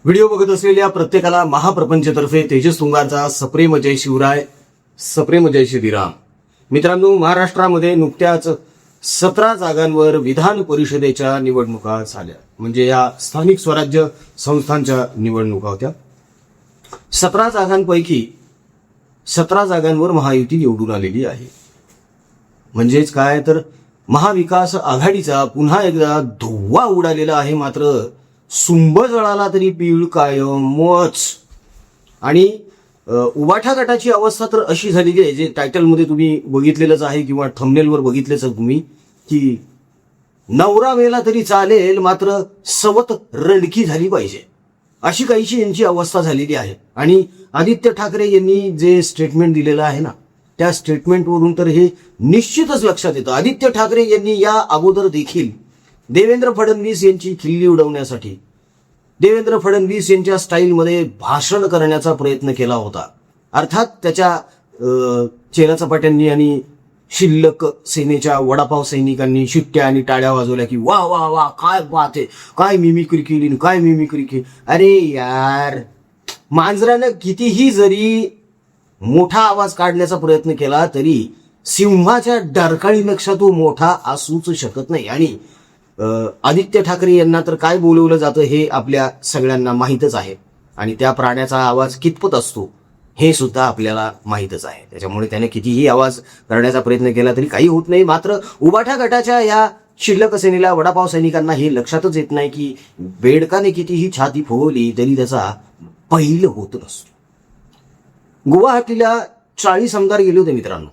Video बघत असलेल्या प्रत्येकाला महाप्रपंचतर्फे तेजस तुंगाचा सप्रेम जय शिवराय, सप्रेम जय श्रीराम. मित्रांनो, महाराष्ट्रामध्ये नुकत्याच 17 जागांवर विधान परिषदेच्या निवडणुका झाल्या. म्हणजे या स्थानिक स्वराज्य संस्थांच्या निवडणुका होत्या. 17 जागांपैकी 17 जागांवर महायुती निवडून आलेली आहे. म्हणजेच काय तर महाविकास आघाडीचा पुन्हा एकदा धुव्वा उडालेला आहे. मात्र सुंब जळाला तरी पीळ कायमच. आणि उबाठा गटाची अवस्था तर अशी झालेली आहे, जे टायटलमध्ये तुम्ही बघितलेलंच आहे किंवा थंबनेलवर बघितलेच तुम्ही, की नवरा मेला तरी चालेल मात्र सवत रणकी झाली पाहिजे, अशी काहीशी यांची अवस्था झालेली आहे. आणि आदित्य ठाकरे यांनी जे स्टेटमेंट दिलेलं आहे ना, त्या स्टेटमेंटवरून तर हे निश्चितच लक्षात येतं. आदित्य ठाकरे यांनी या अगोदर देखील देवेंद्र फडणवीस यांची खिल्ली उडवण्यासाठी देवेंद्र फडणवीस यांच्या स्टाईलमध्ये भाषण करण्याचा प्रयत्न केला होता. अर्थात त्याच्या चेलाचपाट्यांनी आणि शिल्लक सेनेच्या वडापाव सैनिकांनी शिट्ट्या आणि टाळ्या वाजवल्या की वा वा वा काय बात आहे, काय मिमिक्री केली, काय मिमिक्री केली. अरे यार, मांजरानं कितीही जरी मोठा आवाज काढण्याचा प्रयत्न केला तरी सिंहाच्या डरकाळीपेक्षा तो मोठा असूच शकत नाही. आणि आदित्य ठाकरे यांना तर काय बोलवलं जातं हे आपल्या सगळ्यांना माहीतच आहे. आणि त्या प्राण्याचा आवाज कितपत असतो हे सुद्धा आपल्याला माहीतच आहे. त्याच्यामुळे त्याने कितीही आवाज करण्याचा प्रयत्न केला तरी काही होत नाही. मात्र उबाठा गटाच्या या शिल्लक सेनेला, वडापाव सैनिकांना हे लक्षातच येत नाही की बेडकाने कितीही छाती फुगवली तरी त्याचा पैल होत नसतो. गुवाहाटीला 40 आमदार गेले होते मित्रांनो.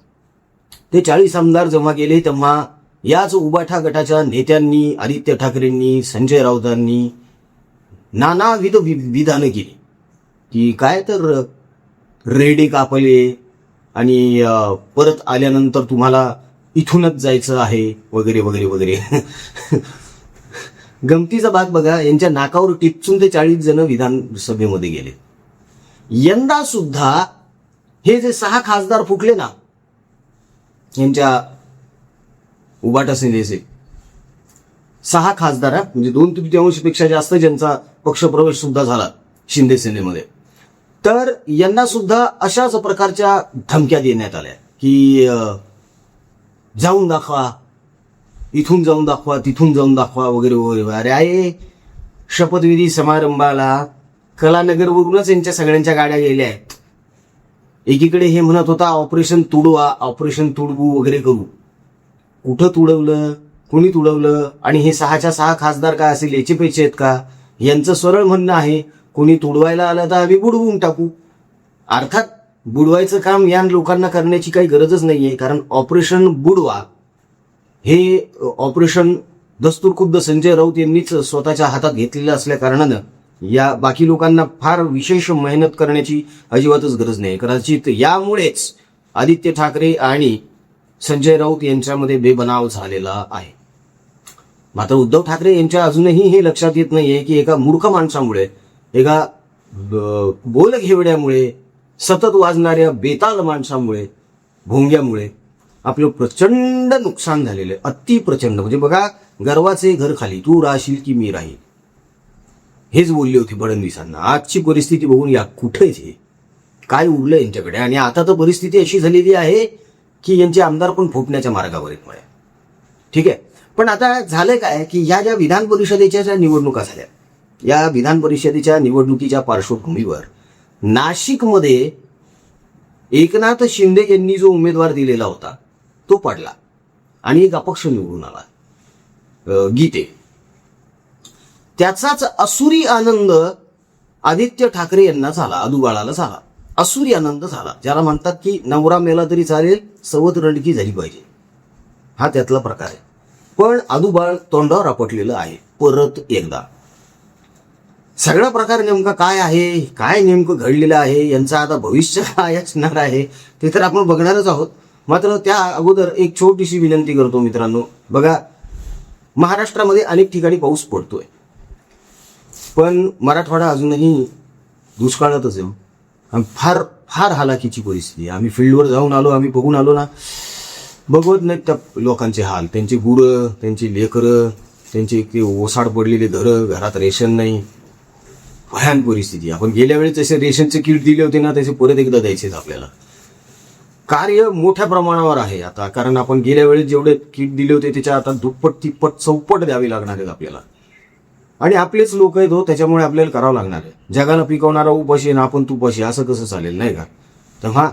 ते 40 आमदार जेव्हा गेले तेव्हा याच उबाठा गटाच्या नेत्यांनी, आदित्य ठाकरेंनी, संजय राऊतांनी नानाविध विधानं केली की काय तर रेडे कापले आणि परत आल्यानंतर तुम्हाला इथूनच जायचं आहे वगैरे वगैरे वगैरे. गमतीचा भाग बघा, यांच्या नाकावर टिपचून ते 40 जण विधानसभेमध्ये गेले. यंदा सुद्धा हे जे 6 खासदार फुटले ना यांच्या उबाटा सेनेचे, 6 खासदार, म्हणजे 2/3 पेक्षा जास्त ज्यांचा पक्षप्रवेश सुद्धा झाला शिंदे सेनेमध्ये, तर यांना सुद्धा अशाच प्रकारच्या धमक्या देण्यात आल्या की जाऊन दाखवा, इथून जाऊन दाखवा, तिथून जाऊन दाखवा वगैरे वगैरे. अरे आहे, शपथविधी समारंभाला कलानगरवरूनच यांच्या सगळ्यांच्या गाड्या गेल्या आहेत. एकीकडे हे म्हणत होता ऑपरेशन तुडवा, ऑपरेशन तुडवू वगैरे करू. कुठं तुडवलं, कोणी तुडवलं? आणि हे 6च्या 6 खासदार काय असेल याचे पैसे आहेत का? यांचं सरळ म्हणणं आहे कोणी तुडवायला आलं तर आम्ही बुडवून टाकू. अर्थात बुडवायचं काम या लोकांना करण्याची काही गरजच नाहीये, कारण ऑपरेशन बुडवा हे ऑपरेशन दस्तूरखुद्द संजय राऊत यांनीच स्वतःच्या हातात घेतलेलं असल्या कारणानं या बाकी लोकांना फार विशेष मेहनत करण्याची अजिबातच गरज नाही. कदाचित यामुळेच आदित्य ठाकरे आणि संजय राऊत यांच्यामध्ये बेबनाव झालेला आहे. मात्र उद्धव ठाकरे यांच्या अजूनही हे लक्षात येत नाहीये की एका मूर्ख माणसामुळे, एका बोलघेवड्यामुळे, सतत वाजणाऱ्या बेताल माणसामुळे, भोंग्यामुळे आपलं प्रचंड नुकसान झालेलं आहे. अति प्रचंड. म्हणजे बघा, गर्वाचे घर खाली, तू राहशील की मी राहील, हेच बोलले होते फडणवीसांना. आजची परिस्थिती बघून या कुठेच हे काय उरलं यांच्याकडे. आणि आता तर परिस्थिती अशी झालेली आहे की यांचे आमदार पण फुटण्याच्या मार्गावर आहेत. ठीक आहे, पण आता झालं काय की या ज्या विधान परिषदेच्या ज्या निवडणुका झाल्या, या विधान परिषदेच्या निवडणुकीच्या पार्श्वभूमीवर नाशिकमध्ये एकनाथ शिंदे यांनी जो उमेदवार दिलेला होता तो पडला आणि एक अपक्ष निवडून आला, गीते. त्याचाच असुरी आनंद आदित्य ठाकरे यांना झाला, आदूबाळाला झाला. असुरी आनंद झाला, ज्याला म्हणतात की नवरा मेला तरी चालेल, सवत रणकी झाली पाहिजे, हा त्यातला प्रकार आहे. पण आदूबाळ तोंडावर आपटलेलं आहे परत एकदा. सगळा प्रकार नेमका काय आहे, काय नेमकं घडलेलं आहे, यांचं आता भविष्य काय असणार आहे ते तर आपण बघणारच आहोत. मात्र त्या अगोदर एक छोटीशी विनंती करतो मित्रांनो. बघा, महाराष्ट्रामध्ये अनेक ठिकाणी पाऊस पडतोय, पण मराठवाडा अजूनही दुष्काळातच आहे. फार फार हालाकीची परिस्थिती आहे. आम्ही फील्डवर जाऊन आलो, आम्ही बघून आलो ना, बघवत नाहीत त्या लोकांचे हाल. त्यांची गुरं, त्यांची लेकरं, त्यांची ओसाड पडलेली घरं, घरात रेशन नाही. भयान परिस्थिती. आपण गेल्या वेळेस जसे रेशनचे किट दिले होते ना, त्याचे परत एकदा द्यायचेच आपल्याला. कार्य मोठ्या प्रमाणावर आहे आता, कारण आपण गेल्या वेळेस जेवढे किट दिले होते त्याच्या आता दुप्पट तिप्पट चौपट द्यावी लागणार आहेत आपल्याला. आणि आपलेच लोक आहेत हो, त्याच्यामुळे आपल्याला करावं लागणार आहे. जगाला पिकवणारा उपाशी आणि आपण तुपाशी, असं कसं चालेल नाही का? तेव्हा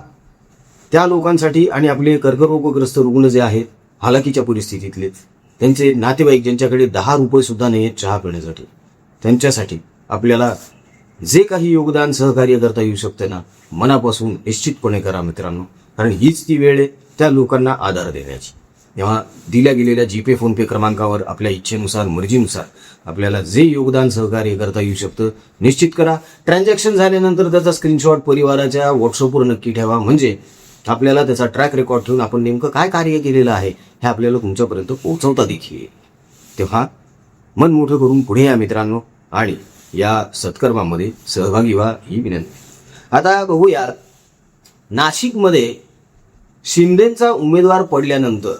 त्या लोकांसाठी आणि आपले कर्करोगग्रस्त रुग्ण जे आहेत हालाकीच्या परिस्थितीतले, त्यांचे नातेवाईक ज्यांच्याकडे 10 रुपये सुद्धा नाही आहेत चहा पिण्यासाठी, त्यांच्यासाठी आपल्याला जे काही योगदान सहकार्य करता येऊ शकते ना, मनापासून निश्चितपणे करा मित्रांनो. कारण हीच ती वेळ आहे त्या लोकांना आधार देण्याची. तेव्हा दिल्या गेलेल्या जीपे फोनपे क्रमांकावर आपल्या इच्छेनुसार मर्जीनुसार आपल्याला जे योगदान सहकार्य करता येऊ शकतं निश्चित करा. ट्रान्झॅक्शन झाल्यानंतर त्याचा स्क्रीनशॉट परिवाराच्या व्हॉट्सअपवर नक्की ठेवा, म्हणजे आपल्याला त्याचा ट्रॅक रेकॉर्ड ठेवून आपण नेमकं काय कार्य केलेलं आहे हे आपल्याला तुमच्यापर्यंत पोहोचवता देखील येईल. तेव्हा मन मोठं करून पुढे या मित्रांनो, आणि या सत्कर्मामध्ये सहभागी व्हा ही विनंती. आता बघूया, नाशिकमध्ये शिंदेचा उमेदवार पडल्यानंतर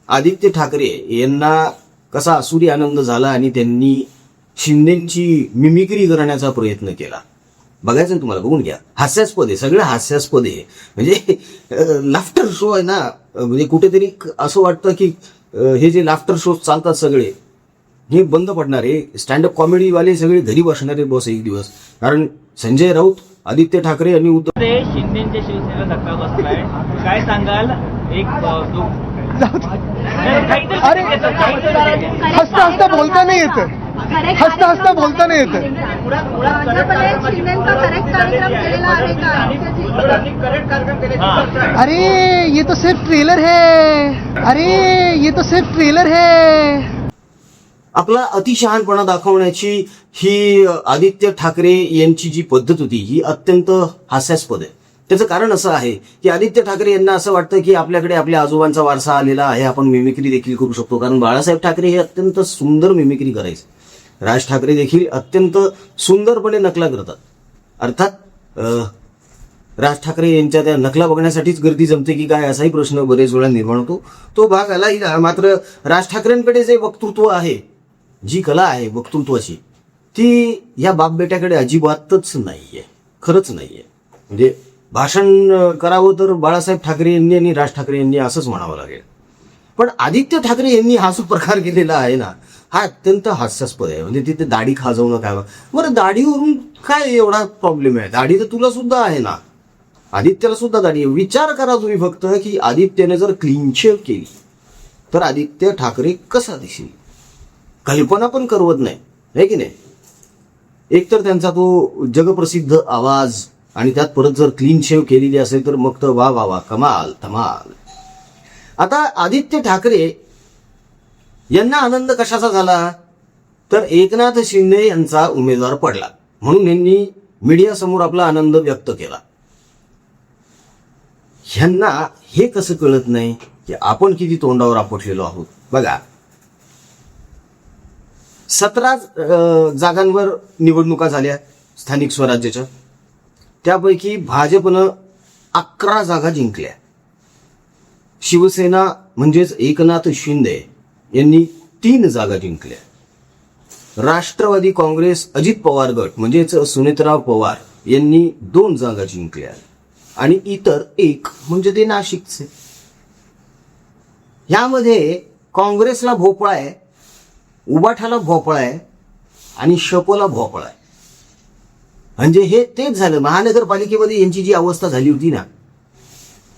आदित्य ठाकरे यांना कसा आसुरी आनंद झाला आणि त्यांनी शिंदेची मिमिक्री करण्याचा प्रयत्न केला. बघायचं ना तुम्हाला, बघून घ्या. हास्यास्पद आहे, सगळं हास्यास्पद आहे. म्हणजे लाफ्टर शो आहे ना, म्हणजे कुठेतरी असं वाटतं की हे जे लाफ्टर शो चालतात सगळे हे बंद पडणार आहे. स्टँडअप कॉमेडीवाले सगळे घरी बसणारे बस एक दिवस. कारण संजय राऊत, आदित्य ठाकरे आणि उद्धव शिंदेच्या शिवसेनेला धक्का बसलाय, काय सांगाल? अरे हसता हसता बोलता नाही येतं, हसता हसता बोलता नाही येतं. अरे ये तो सिर्फ ट्रेलर है, अरे ये तो सिर्फ ट्रेलर है. आपला अतिशहाणपणा दाखवण्याची ही आदित्य ठाकरे यांची जी पद्धत होती ही अत्यंत हास्यास्पद आहे. त्याचं कारण असं आहे की आदित्य ठाकरे यांना असं वाटतं की आपल्याकडे आपल्या आजोबांचा वारसा आलेला आहे, आपण मिमिक्री देखील करू शकतो. कारण बाळासाहेब ठाकरे हे अत्यंत सुंदर मिमिक्री करायचे. राज ठाकरे देखील अत्यंत सुंदरपणे नकला करतात. अर्थात राज ठाकरे यांच्या त्या नकला बघण्यासाठीच गर्दी जमते की काय असाही प्रश्न बरेच वेळा निर्माण होतो. तो भाग आलाही. मात्र राज ठाकरेंकडे जे वक्तृत्व आहे, जी कला आहे वक्तृत्वाची, ती या बाप बेट्याकडे अजिबातच नाहीये, खरंच नाहीये. म्हणजे भाषण करावं तर बाळासाहेब ठाकरे यांनी आणि राज ठाकरे यांनी असंच म्हणावं लागेल. पण आदित्य ठाकरे यांनी हा जो प्रकार केलेला आहे ना, हा अत्यंत हास्यास्पद आहे. म्हणजे तिथे दाढी खाजवणं काय, बरं दाढीवरून काय एवढा प्रॉब्लेम आहे? दाढी तर तुला सुद्धा आहे ना, आदित्यला सुद्धा दाढी आहे. विचार करा तुम्ही फक्त की आदित्यने जर क्लीन शेव केली तर आदित्य ठाकरे कसा दिसेल, कल्पना पण करवत नाही, आहे की नाही? एकतर त्यांचा तो जगप्रसिद्ध आवाज, आणि त्यात परत जर क्लीन शेव केलेली असेल तर मग तर वा वा वा, कमाल धमाल. आता आदित्य ठाकरे यांना आनंद कशाचा झाला तर एकनाथ शिंदे यांचा उमेदवार पडला म्हणून यांनी मीडियासमोर आपला आनंद व्यक्त केला. ह्यांना हे कसं कळत नाही की आपण किती तोंडावर आपटलेलो आहोत. बघा, 17 जागांवर निवडणुका झाल्या स्थानिक स्वराज्याच्या, त्यापैकी भाजपनं 11 जागा जिंकल्या. शिवसेना म्हणजेच एकनाथ शिंदे यांनी 3 जागा जिंकल्या. राष्ट्रवादी काँग्रेस अजित पवार गट म्हणजेच सुनेत्राव पवार यांनी 2 जागा जिंकल्या, आणि इतर 1 म्हणजे ते नाशिकचे. यामध्ये काँग्रेसला भोपळा आहे, उबाठाला भोपळा आहे आणि शपोला भोपळा आहे. म्हणजे हे तेच झालं. महानगरपालिकेमध्ये यांची जी अवस्था झाली होती ना,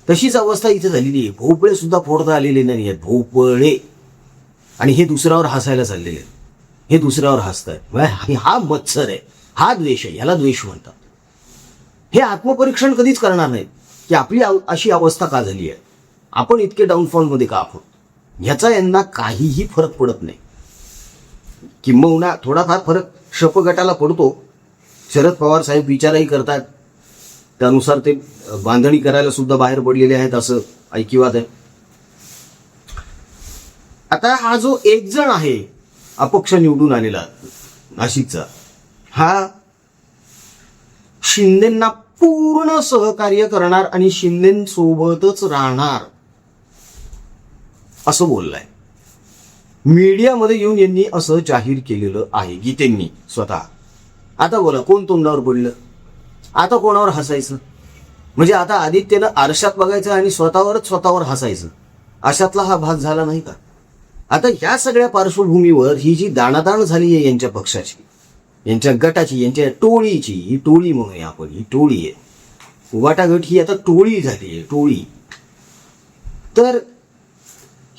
तशीच अवस्था इथे झालेली आहे. भोपळे सुद्धा फोडता आलेले नाही आहेत, भोपळे. आणि हे दुसऱ्यावर हसायला चाललेले आहेत, हे दुसऱ्यावर हसताय. हा मत्सर आहे, हा द्वेष आहे, याला द्वेष म्हणतात. हे आत्मपरीक्षण कधीच करणार नाहीत की आपली अशी अवस्था का झाली आहे, आपण इतके डाऊनफॉलमध्ये का आहोत. ह्याचा यांना काहीही फरक पडत नाही. किंबहुना थोडाफार फरक शप गटाला पडतो. शरद पवार साहेब विचारही करतात, त्यानुसार ते बांधणी करायला सुद्धा बाहेर पडलेले आहेत असं ऐकिवात आहे. आता हा जो एक जण आहे अपक्ष निवडून आलेला नाशिकचा, हा शिंदेंना पूर्ण सहकार्य करणार आणि शिंदेंसोबतच राहणार असं बोललाय. मीडियामध्ये येऊन यांनी असं जाहीर केलेलं आहे गीतेंनी स्वतः. आता बोला, कोण तोंडावर पडलं? आता कोणावर हसायचं? म्हणजे आता आदित्यनं आरशात बघायचं आणि स्वतःवर हसायचं, अशातला हा भाग झाला नाही का? आता ह्या सगळ्या पार्श्वभूमीवर ही जी दाणादाण झाली आहे यांच्या पक्षाची, यांच्या गटाची, यांच्या टोळीची, ही टोळी म्हणूया आपण, ही टोळी आहे, वाटाघट ही आता टोळी झाली आहे, टोळी. तर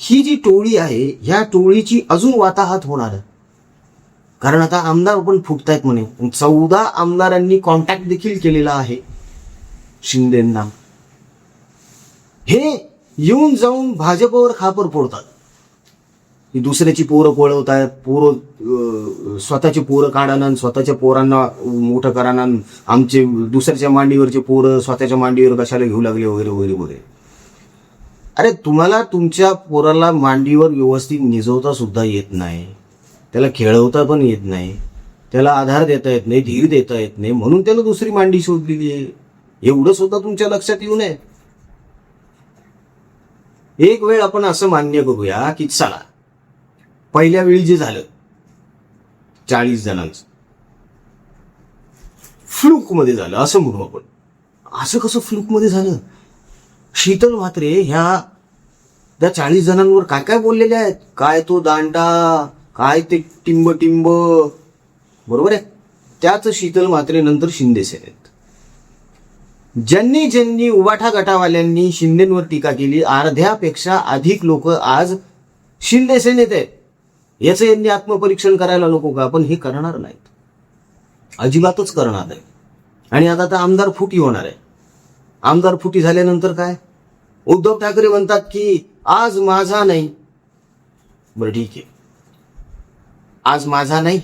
ही जी टोळी आहे, ह्या टोळीची अजून वाताहत होणार आहे. कारण आता आमदार पण फुटतायत म्हणे. 14 आमदारांनी कॉन्टॅक्ट देखील केलेला आहे शिंदेंना. हे येऊन जाऊन भाजपवर खापर फोडतात. ही दुसऱ्याची पोरं कोळवतायत, स्वतःची पोरं काढाना, स्वतःच्या पोरांना मोठं कराना, आमचे दुसऱ्याच्या मांडीवरचे पोरं स्वतःच्या मांडीवर कशाला घेऊ लागले वगैरे वगैरे वगैरे. अरे तुम्हाला तुमच्या पोराला मांडीवर व्यवस्थित निजवता सुद्धा येत नाही, त्याला खेळवता पण येत नाही, त्याला आधार देता येत नाही, धीर देता येत नाही, म्हणून त्याला दुसरी मांडी शोधलेली आहे. एवढं सुद्धा तुमच्या लक्षात येऊ नये. एक वेळ आपण असं मान्य करूया की चला, पहिल्या वेळी जे झालं 40 जणांचं फ्लूक मध्ये झालं असं म्हणू आपण. असं कसं फ्लूक मध्ये झालं? शीतल म्हात्रे ह्या त्या 40 जणांवर काय काय बोललेले आहेत, काय तो दांडा, काय ते टिंब टिंब, बरोबर आहे. त्याच शीतल म्हात्रे नंतर शिंदे सेनेत. ज्यांनी ज्यांनी उबाठा गटावाल्यांनी शिंदेंवर टीका केली, अर्ध्यापेक्षा अधिक लोक आज शिंदे सेनेत आहेत. याचं यांनी आत्मपरीक्षण करायला नको का? पण हे करणार नाहीत, अजिबातच करणार नाही. आणि आता तर आमदार फुटी होणार आहे. आमदार फुटी झाल्यानंतर काय? उद्धव ठाकरे म्हणतात की आज माझा नाही. बरं ठीक आहे, आज माझा नाही,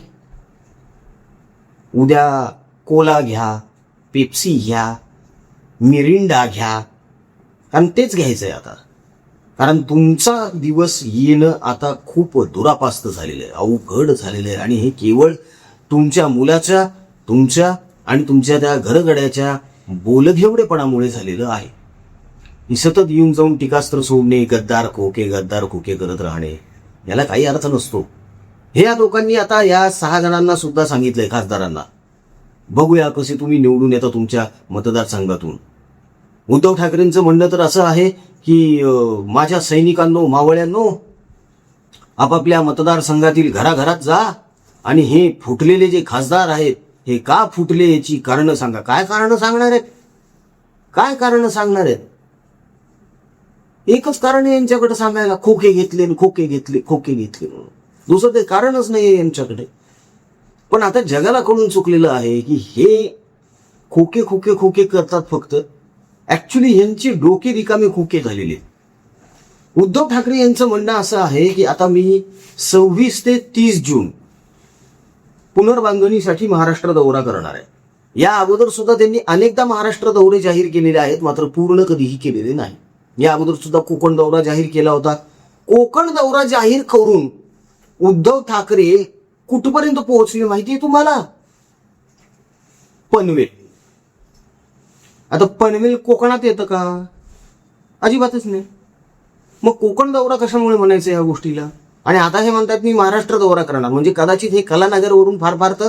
उद्या कोला घ्या, पेप्सी घ्या, मिरिंडा घ्या, कारण तेच घ्यायचंय आता. कारण तुमचा दिवस येणं आता खूप दुरापास्त झालेलं आहे, अवघड झालेलं आहे. आणि हे केवळ तुमच्या मुलाच्या, तुमच्या आणि तुमच्या त्या घरगड्याच्या बोलघेवडेपणामुळे झालेलं आहे. ही सतत येऊन जाऊन टीकास्त्र सोडणे, गद्दार खोके करत राहणे, याला काही अर्थ नसतो. हे या लोकांनी आता या 6 जणांना सुद्धा सांगितलंय, खासदारांना, बघूया कसे तुम्ही निवडून येता तुमच्या मतदारसंघातून. उद्धव ठाकरेंचं म्हणणं तर असं आहे की माझ्या सैनिकांनो, मावळ्यांनो, आपापल्या मतदारसंघातील घराघरात जा आणि हे फुटलेले जे खासदार आहेत हे का फुटले याची कारणं सांगा. काय कारणं सांगणार आहेत? काय कारणं सांगणार आहेत? एकच कारण आहे यांच्याकडे सांगायला, खोके घेतले म्हणून. दुसरं ते कारणच नाही यांच्याकडे. पण आता जगाला कळून चुकलेलं आहे की हे खोके करतात फक्त. ऍक्च्युली यांची डोके रिकामे खोके झालेले. उद्धव ठाकरे यांचं म्हणणं असं आहे की आता मी 26 ते 30 जून पुनर्बांधणीसाठी महाराष्ट्र दौरा करणार आहे. या अगोदर सुद्धा त्यांनी अनेकदा महाराष्ट्र दौरे जाहीर केलेले आहेत, मात्र पूर्ण कधीही केलेले नाही. या अगोदर सुद्धा कोकण दौरा जाहीर केला होता. कोकण दौरा जाहीर करून उद्धव ठाकरे कुठपर्यंत पोहोचले माहिती आहे तुम्हाला? पनवेल. आता पनवेल कोकणात येतं का? अजिबातच नाही. मग कोकण दौरा कशामुळे म्हणायचं या गोष्टीला? आणि आता हे म्हणतात मी महाराष्ट्र दौरा करणार, म्हणजे कदाचित हे कलानगरवरून फार फार तर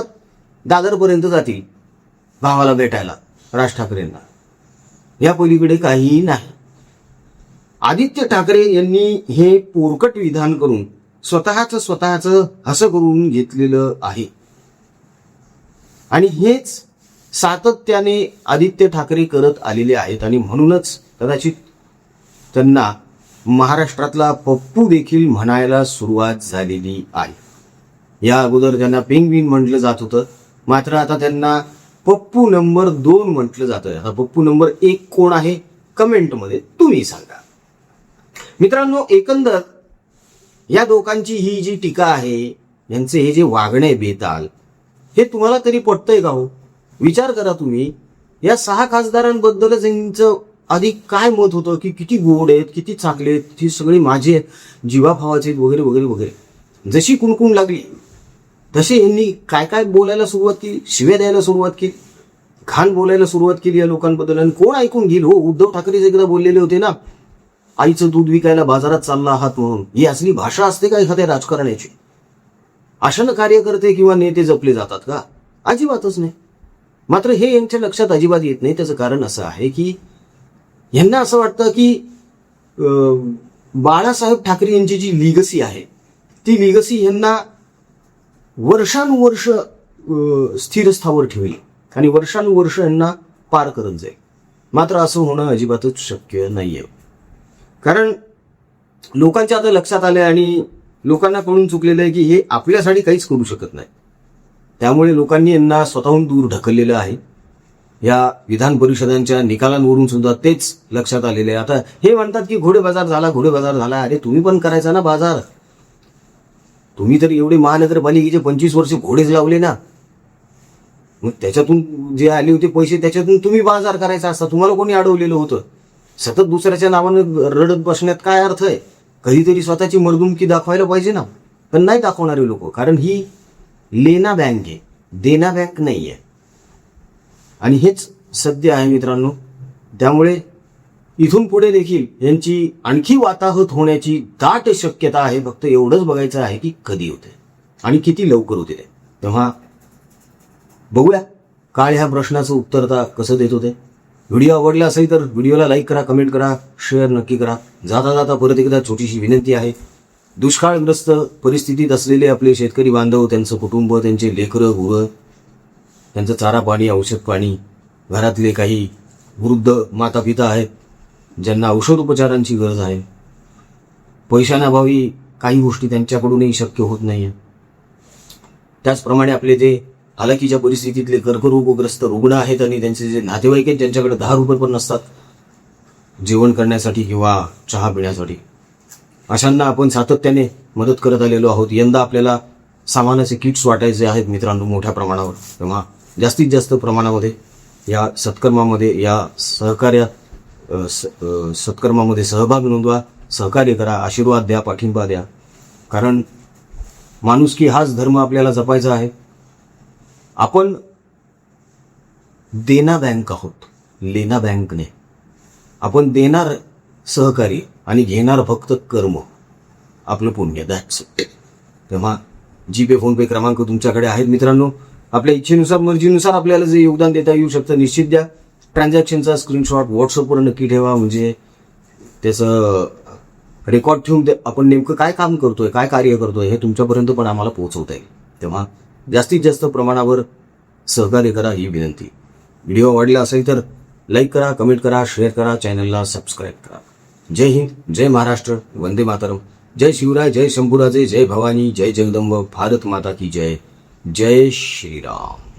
दादरपर्यंत जातील भावाला भेटायला, राज ठाकरेंना. या पलीकडे काहीही नाही. आदित्य ठाकरे यांनी हे पोरकट विधान करून स्वतःच हसं करून घेतलेलं आहे. आणि हेच सातत्याने आदित्य ठाकरे करत आलेले आहेत. आणि म्हणूनच कदाचित त्यांना महाराष्ट्रातला पप्पू देखील म्हणायला सुरुवात झालेली आहे. या अगोदर त्यांना पेंग्विन म्हटलं जात होतं, मात्र आता त्यांना पप्पू नंबर 2 म्हटलं जातं. आता पप्पू नंबर 1 कोण आहे? कमेंटमध्ये तुम्ही सांगा. मित्रांनो, एकंदर या दोघांची ही जी टीका आहे, यांचे हे जे वागणे बेताल, हे तुम्हाला तरी पटतंय का हो? विचार करा तुम्ही. या 6 खासदारांबद्दलच यांचं आधी काय मत होतं की किती गोड आहेत, किती चांगले आहेत, ती सगळी माझे जीवाभावाचे आहेत वगैरे वगैरे वगैरे. जशी कुणकुण लागली तसे यांनी काय काय बोलायला सुरुवात केली, शिव्या द्यायला सुरुवात केली, घाण बोलायला सुरुवात केली या लोकांबद्दल. आणि कोण ऐकून घेईल हो? उद्धव ठाकरे एकदा बोललेले होते ना, आईचं दूध विकायला बाजारात चालला आहात म्हणून. ही असली भाषा असते का एखाद्या राजकारण्याची? अशानं कार्यकर्ते किंवा नेते जपले जातात का? अजिबातच नाही. मात्र हे यांच्या लक्षात अजिबात येत नाही. त्याचं कारण असं आहे की यांना असं वाटतं की बाळासाहेब ठाकरे यांची जी लिगसी आहे ती लिगसी यांना वर्षानुवर्ष स्थिरस्थावर ठेवली आणि वर्षानुवर्ष यांना पार करत जाईल. मात्र असं होणं अजिबातच शक्य नाहीये. कारण लोकांच्या आता लक्षात आलंय आणि लोकांना कळून चुकलेलं आहे की हे आपल्यासाठी काहीच करू शकत नाही. त्यामुळे लोकांनी यांना स्वतःहून दूर ढकललेलं आहे. या विधान परिषदांच्या निकालांवरून सुद्धा तेच लक्षात आलेले आहे. आता हे म्हणतात की घोडे बाजार झाला. अरे तुम्ही पण करायचा ना बाजार. तुम्ही तर एवढे महानगरपालिकेचे 25 वर्ष घोडेच लावले ना. मग त्याच्यातून जे आले होते पैसे त्याच्यातून तुम्ही बाजार करायचा असता. तुम्हाला कोणी अडवलेलं होतं? सतत दुसऱ्याच्या नावानं रडत बसण्यात काय अर्थ आहे? कधीतरी स्वतःची मर्दुमकी दाखवायला पाहिजे ना. पण नाही दाखवणारे लोक. कारण ही लेना बँक आहे, देना बँक नाही आहे. आणि हेच सत्य आहे मित्रांनो. त्यामुळे इथून पुढे देखील यांची आणखी वाताहत होण्याची दाट शक्यता आहे. फक्त एवढंच बघायचं आहे की कधी होते आणि किती लवकर होते ते. तेव्हा बघूया काळ ह्या प्रश्नाचं उत्तर आता कसं देत होते. व्हिडिओ आवडला असेल तर व्हिडिओला लाईक करा, कमेंट करा, शेअर नक्की करा. जाता जाता परत एकदा छोटीशी विनंती आहे. दुष्काळग्रस्त परिस्थितीत असलेले आपले शेतकरी बांधव, त्यांचं कुटुंब, त्यांचे लेकरं गुरं, त्यांचं चारा पाणी, औषध पाणी, घरातले काही वृद्ध माता पिता आहेत ज्यांना औषधोपचारांची गरज आहे. पैशांअभावी काही गोष्टी त्यांच्याकडूनही शक्य होत नाही. त्याचप्रमाणे आपले जे हालाकीच्या परिस्थितीतले कर्करोगग्रस्त रुग्ण आहेत आणि त्यांचे जे नातेवाईक आहेत ज्यांच्याकडे 10 रुपये पण नसतात जेवण करण्यासाठी किंवा चहा पिण्यासाठी, अशांना आपण सातत्याने मदत करत आलेलो आहोत. यंदा आपल्याला सामानाचे किट्स वाटायचे आहेत मित्रांनो मोठ्या प्रमाणावर. तेव्हा जास्तीत जास्त प्रमाणामध्ये या सत्कर्मामध्ये, या सत्कर्मामध्ये सहभाग नोंदवा, सहकार्य करा, आशीर्वाद द्या, पाठिंबा द्या. कारण माणुसकी हाच धर्म आपल्याला जपायचा आहे. आपण देना बँक आहोत, लेना बँक नाही. आपण देणार सहकारी आणि घेणार फक्त कर्म, आपलं पुण्य. That's it. तेव्हा जीपे, फोनपे क्रमांक तुमच्याकडे आहेत मित्रांनो. आपल्या इच्छेनुसार, मर्जीनुसार आपल्याला जे योगदान देता येऊ शकतं निश्चित द्या. ट्रान्झॅक्शनचा स्क्रीनशॉट व्हॉट्सअपवर नक्की ठेवा. म्हणजे त्याचं रेकॉर्ड ठेवून आपण नेमकं काय काम करतोय, काय कार्य करतोय हे तुमच्यापर्यंत पण आम्हाला पोहोचवता येईल. तेव्हा जास्तीत जास्त प्रमाणावर सहकार्य करा ही विनंती. व्हिडिओ आवडला असेल तर लाईक करा, कमेंट करा, शेअर करा, चॅनलला सबस्क्राईब करा. जय हिंद, जय महाराष्ट्र, वंदे मातरम. जय शिवराय, जय शंभूराजे, जय भवानी, जय जगदंब, भारत माता की जय. जय श्रीराम.